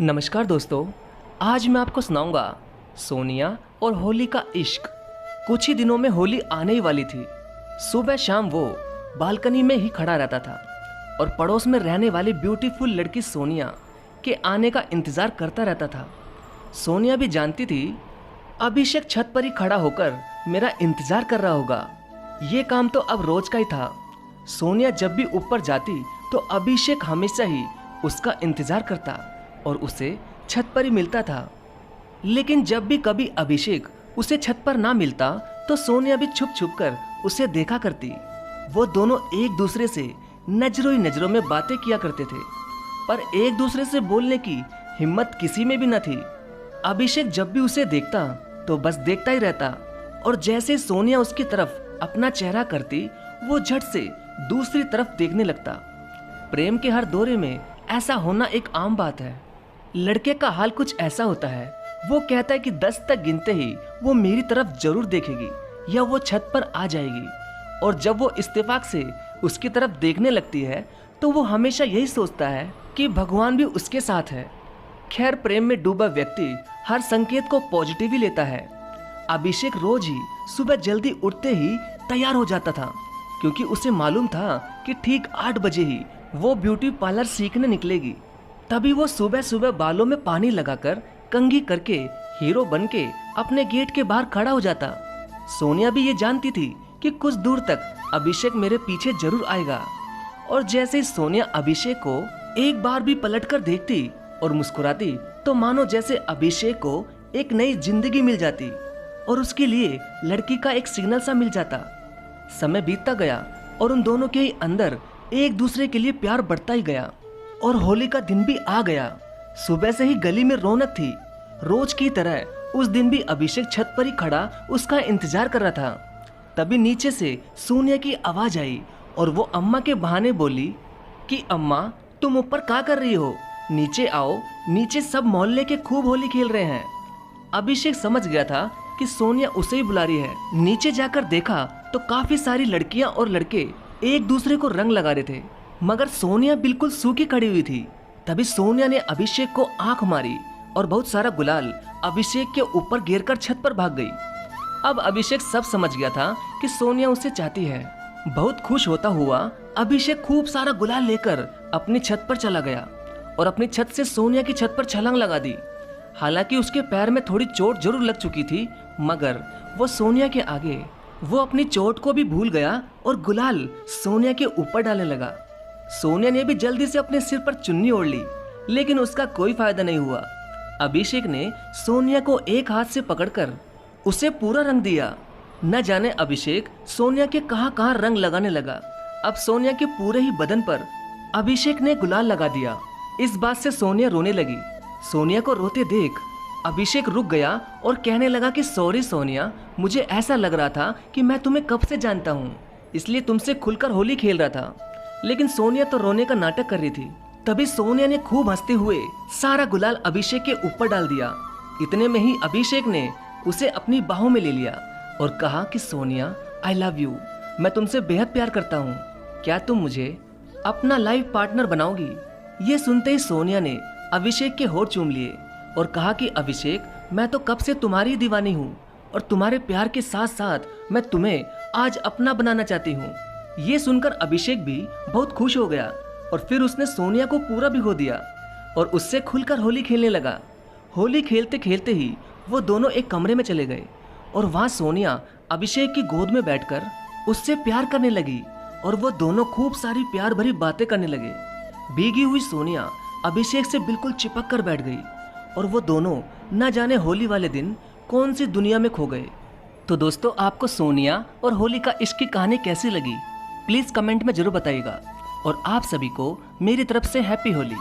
नमस्कार दोस्तों, आज मैं आपको सुनाऊंगा सोनिया और होली का इश्क। कुछ ही दिनों में होली आने ही वाली थी। सुबह शाम वो बालकनी में ही खड़ा रहता था और पड़ोस में रहने वाली ब्यूटीफुल लड़की सोनिया के आने का इंतज़ार करता रहता था। सोनिया भी जानती थी अभिषेक छत पर ही खड़ा होकर मेरा इंतज़ार कर रहा होगा। ये काम तो अब रोज का ही था। सोनिया जब भी ऊपर जाती तो अभिषेक हमेशा ही उसका इंतज़ार करता और उसे छत पर ही मिलता था। लेकिन जब भी कभी अभिषेक उसे छत पर ना मिलता तो सोनिया भी छुप छुप कर उसे देखा करती। वो दोनों एक दूसरे से नजरों ही नजरों में बातें किया करते थे, पर एक दूसरे से बोलने की हिम्मत किसी में भी न थी। अभिषेक जब भी उसे देखता तो बस देखता ही रहता और जैसे सोनिया उसकी तरफ अपना चेहरा करती वो झट से दूसरी तरफ देखने लगता। प्रेम के हर दौरे में ऐसा होना एक आम बात है। लड़के का हाल कुछ ऐसा होता है, वो कहता है कि 10 तक गिनते ही वो मेरी तरफ जरूर देखेगी या वो छत पर आ जाएगी, और जब वो इत्तेफाक से उसकी तरफ देखने लगती है तो वो हमेशा यही सोचता है कि भगवान भी उसके साथ है। खैर, प्रेम में डूबा व्यक्ति हर संकेत को पॉजिटिव ही लेता है। अभिषेक रोज ही सुबह जल्दी उठते ही तैयार हो जाता था, क्योंकि उसे मालूम था कि ठीक 8 बजे ही वो ब्यूटी पार्लर सीखने निकलेगी। तभी वो सुबह सुबह बालों में पानी लगाकर कंघी करके हीरो बनके अपने गेट के बाहर खड़ा हो जाता। सोनिया भी ये जानती थी कि कुछ दूर तक अभिषेक मेरे पीछे जरूर आएगा, और जैसे ही सोनिया अभिषेक को एक बार भी पलटकर देखती और मुस्कुराती तो मानो जैसे अभिषेक को एक नई जिंदगी मिल जाती और उसके लिए लड़की का एक सिग्नल सा मिल जाता। समय बीतता गया और उन दोनों के ही अंदर एक दूसरे के लिए प्यार बढ़ता ही गया, और होली का दिन भी आ गया। सुबह से ही गली में रौनक थी। रोज की तरह उस दिन भी अभिषेक छत पर ही खड़ा उसका इंतजार कर रहा था। तभी नीचे से सोनिया की आवाज आई और वो अम्मा के बहाने बोली कि अम्मा, तुम ऊपर क्या कर रही हो, नीचे आओ, नीचे सब मोहल्ले के खूब होली खेल रहे हैं। अभिषेक समझ गया था कि सोनिया उसे ही बुला रही है। नीचे जाकर देखा तो काफी सारी लड़कियां और लड़के एक दूसरे को रंग लगा रहे थे, मगर सोनिया बिल्कुल सूखी खड़ी हुई थी। तभी सोनिया ने अभिषेक को आंख मारी और बहुत सारा गुलाल अभिषेक के ऊपर गिरकर छत पर भाग गई। अब अभिषेक सब समझ गया था कि सोनिया उसे चाहती है। बहुत खुश होता हुआ अभिषेक खूब सारा गुलाल लेकर अपनी छत पर चला गया और अपनी छत से सोनिया की छत पर छलांग लगा दी। हालांकि उसके पैर में थोड़ी चोट जरूर लग चुकी थी, मगर वो सोनिया के आगे वो अपनी चोट को भी भूल गया और गुलाल सोनिया के ऊपर डालने लगा। सोनिया ने भी जल्दी से अपने सिर पर चुन्नी ओढ़ ली, लेकिन उसका कोई फायदा नहीं हुआ। अभिषेक ने सोनिया को एक हाथ से पकड़कर उसे पूरा रंग दिया। न जाने अभिषेक सोनिया के कहां कहां रंग लगाने लगा। अब सोनिया के पूरे ही बदन पर अभिषेक ने गुलाल लगा दिया। इस बात से सोनिया रोने लगी। सोनिया को रोते देख अभिषेक रुक गया और कहने लगा कि सॉरी सोनिया, मुझे ऐसा लग रहा था कि मैं तुम्हें कब से जानता हूँ, इसलिए तुमसे खुलकर होली खेल रहा था। लेकिन सोनिया तो रोने का नाटक कर रही थी। तभी सोनिया ने खूब हंसते हुए सारा गुलाल अभिषेक के ऊपर डाल दिया। इतने में ही अभिषेक ने उसे अपनी बाहों में ले लिया और कहा कि सोनिया, आई लव यू, मैं तुमसे बेहद प्यार करता हूँ, क्या तुम मुझे अपना लाइफ पार्टनर बनाओगी? ये सुनते ही सोनिया ने अभिषेक के होठ चूम लिए और कहा कि अभिषेक, मैं तो कब से तुम्हारी दीवानी हूँ और तुम्हारे प्यार के साथ साथ मैं तुम्हें आज अपना बनाना चाहती हूँ। ये सुनकर अभिषेक भी बहुत खुश हो गया और फिर उसने सोनिया को पूरा भिगो दिया और उससे खुलकर होली खेलने लगा। होली खेलते खेलते ही वो दोनों एक कमरे में चले गए और वहाँ सोनिया अभिषेक की गोद में बैठकर उससे प्यार करने लगी और वो दोनों खूब सारी प्यार भरी बातें करने लगे। भीगी हुई सोनिया अभिषेक से बिल्कुल चिपक कर बैठ गई और वो दोनों न जाने होली वाले दिन कौन सी दुनिया में खो गए। तो दोस्तों, आपको सोनिया और होली का इश्क की कहानी कैसी लगी, प्लीज़ कमेंट में जरूर बताइएगा। और आप सभी को मेरी तरफ से हैप्पी होली।